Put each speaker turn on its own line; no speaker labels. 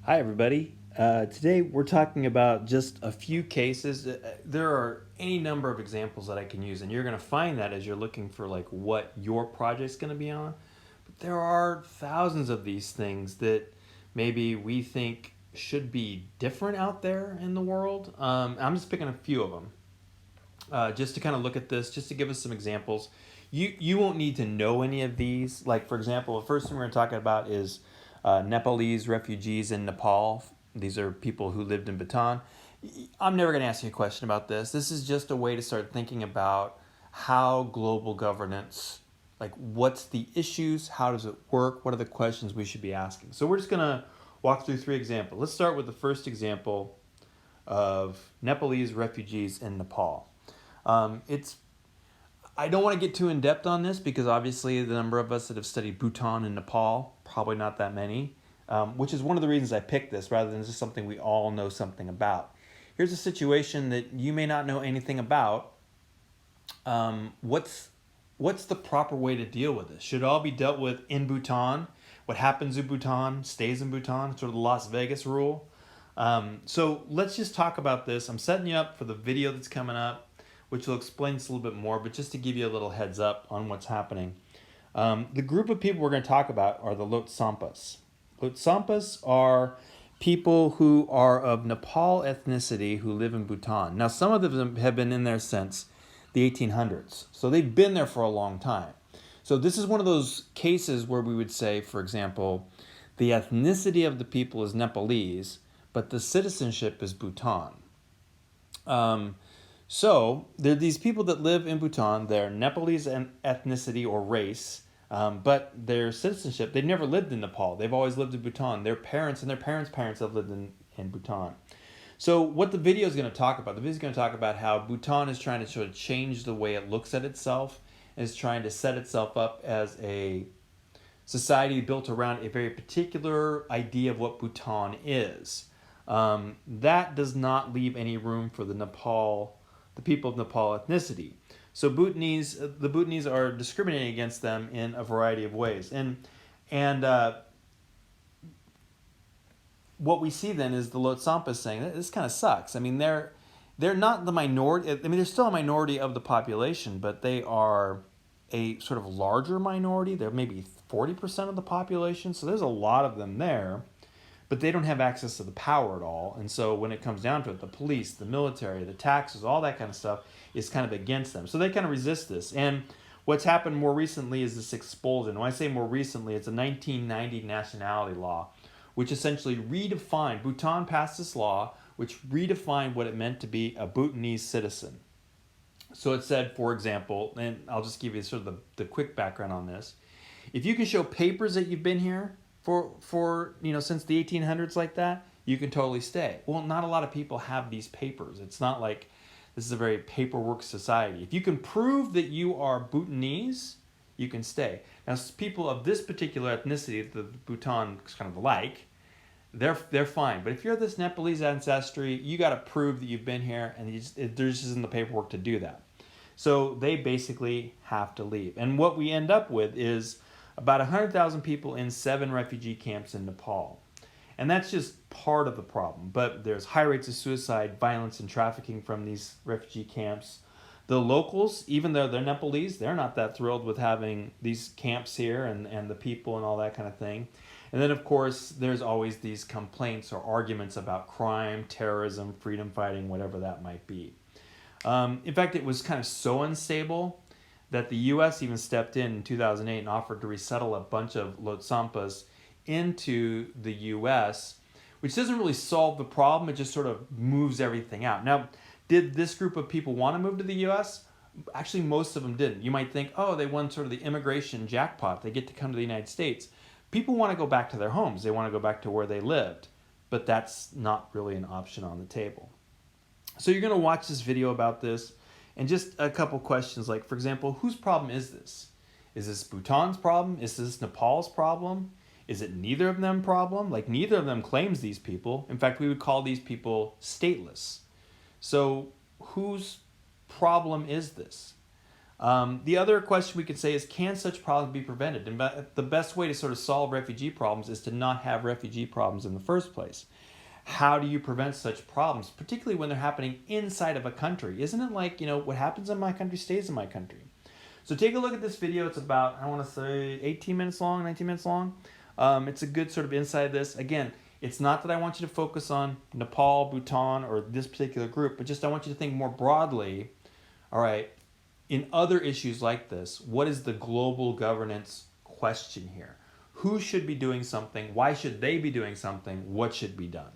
Hi, everybody. Today we're talking about just a few cases. There are any number of examples that I can use, and you're going to find that as you're looking for like what your project's going to be on. But there are thousands of these things that maybe we think should be different out there in the world. I'm just picking a few of them, just to kind of look at this, just to give us some examples. You won't need to know any of these. Like for example, the first thing we're going to talk about is Nepalese refugees in Nepal. These are people who lived in Bhutan. I'm never going to ask you a question about this. This is just a way to start thinking about how global governance, like what's the issues, how does it work, what are the questions we should be asking. So we're just going to walk through three examples. Let's start with the first example of Nepalese refugees in Nepal. It's I don't want to get too in depth on this because obviously the number of us that have studied Bhutan and Nepal, probably not that many, which is one of the reasons I picked this rather than just something we all know something about. Here's a situation that you may not know anything about. What's the proper way to deal with this? Should it all be dealt with in Bhutan? What happens in Bhutan stays in Bhutan, sort of the Las Vegas rule. So let's just talk about this. I'm setting you up for the video that's coming up, which will explain this a little bit more, but just to give you a little heads up on what's happening. The group of people we're going to talk about are the Lhotshampas. Lhotshampas are people who are of Nepal ethnicity who live in Bhutan. Now, some of them have been in there since the 1800s, so they've been there for a long time. So this is one of those cases where we would say, for example, the ethnicity of the people is Nepalese, but the citizenship is Bhutan. So there are these people that live in Bhutan. They're Nepalese ethnicity or race, but their citizenship, they've never lived in Nepal. They've always lived in Bhutan. Their parents and their parents' parents have lived in Bhutan. So what the video is going to talk about, the video is going to talk about how Bhutan is trying to sort of change the way it looks at itself, and is trying to set itself up as a society built around a very particular idea of what Bhutan is. That does not leave any room for the people of Nepal ethnicity. So the Bhutanese are discriminating against them in a variety of ways, and what we see then is the Lhotshampas saying that this kind of sucks. I mean, they're not the minority. I mean, they're still a minority of the population, but they are a sort of larger minority. They're maybe 40% of the population, so there's a lot of them there, but they don't have access to the power at all. And so when it comes down to it, the police, the military, the taxes, all that kind of stuff is kind of against them. So they kind of resist this. And what's happened more recently is this expulsion. When I say more recently, it's a 1990 nationality law, which essentially redefined, Bhutan passed this law, which redefined what it meant to be a Bhutanese citizen. So it said, for example, and I'll just give you sort of the quick background on this. If you can show papers that you've been here for since the 1800s like that, you can totally stay. Well, not a lot of people have these papers. It's not like this is a very paperwork society. If you can prove that you are Bhutanese, you can stay. Now, people of this particular ethnicity, the Bhutan is kind of like, they're fine. But if you're this Nepalese ancestry, you got to prove that you've been here, and there just isn't the paperwork to do that. So they basically have to leave. And what we end up with is about 100,000 people in 7 refugee camps in Nepal. And that's just part of the problem. But there's high rates of suicide, violence, and trafficking from these refugee camps. The locals, even though they're Nepalese, they're not that thrilled with having these camps here and the people and all that kind of thing. And then, of course, there's always these complaints or arguments about crime, terrorism, freedom fighting, whatever that might be. In fact, it was kind of so unstable that the U.S. even stepped in 2008 and offered to resettle a bunch of Lhotshampas into the U.S., which doesn't really solve the problem. It just sort of moves everything out. Now, did this group of people want to move to the U.S.? Actually, most of them didn't. You might think, oh, they won sort of the immigration jackpot. They get to come to the United States. People want to go back to their homes. They want to go back to where they lived. But that's not really an option on the table. So you're going to watch this video about this. And just a couple questions like, for example, whose problem is this? Is this Bhutan's problem? Is this Nepal's problem? Is it neither of them problem? Like neither of them claims these people. In fact, we would call these people stateless. So whose problem is this? The other question we could say is, can such problems be prevented? And the best way to sort of solve refugee problems is to not have refugee problems in the first place. How do you prevent such problems, particularly when they're happening inside of a country? Isn't it like, what happens in my country stays in my country? So take a look at this video. It's about, I want to say 18 minutes long, 19 minutes long. It's a good sort of insight of this. Again, it's not that I want you to focus on Nepal, Bhutan, or this particular group, but just I want you to think more broadly, all right, in other issues like this, what is the global governance question here? Who should be doing something? Why should they be doing something? What should be done?